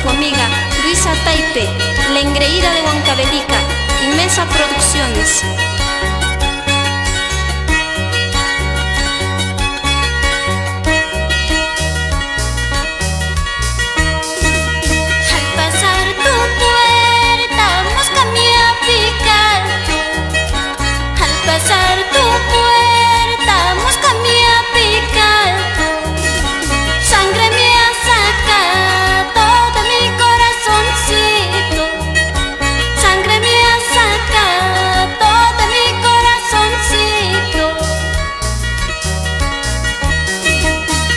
tu amiga Luisa Taipe, la engreída de Huancavelica, Inmensa Producciones. Al pasar tu puerta, mosca me ha picado. Al pasar tu puerta, mosca me ha picado. Sangre me ha sacado de mi corazoncito. Sangre me ha sacado de mi corazoncito.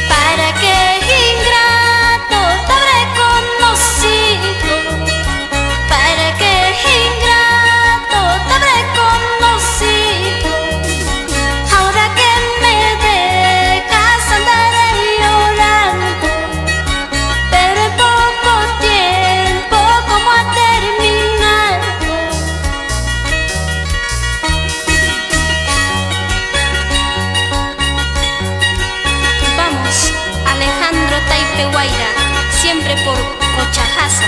¿Para qué ingrato te habré conocido? ¿Para qué ingrato te habré conocido? Ahora que me dejas andaré llorando, pero en poco tiempo como ha terminado. Vamos, Alejandro Taipe Guaira, siempre por Cochajaza.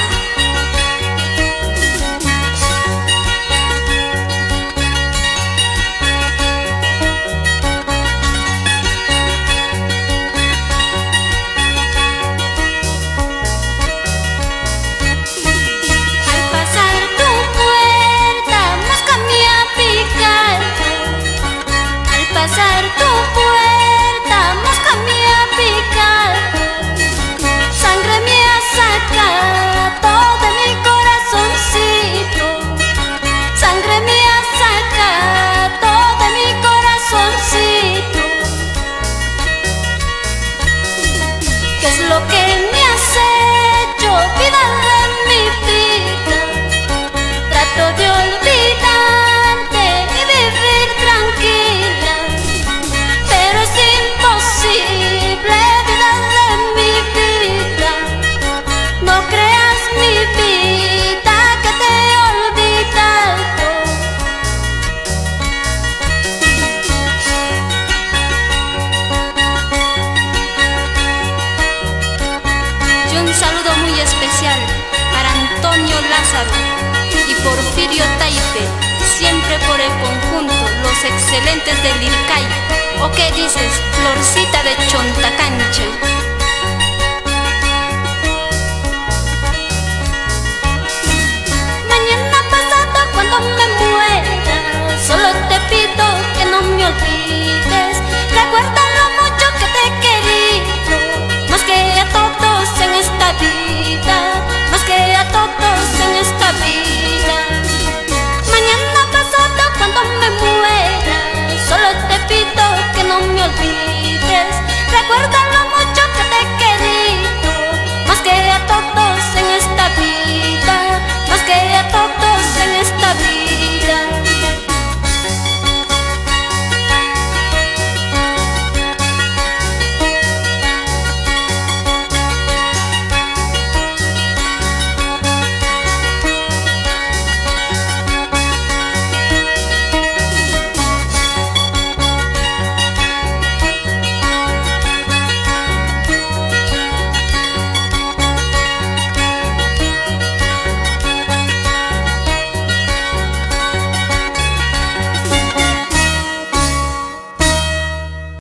Al pasar tu puerta, mosca me ha picado. Al pasar tu puerta, mosca me ha picado. Sangre me ha sacado de mi corazoncito. Sangre me ha sacado de mi corazoncito. ¿Qué es lo que me has hecho, vida de mi vida? Trato de olvidarte y vivir tranquila, pero es imposible, vida de mi vida. No creas, mi vida, que te he olvidado. Y un saludo muy especial para Antonio Lázaro y Porfirio Taipe, siempre por el conjunto Los Excelentes del Ircay. ¿O qué dices, Florcita de Chontacancha?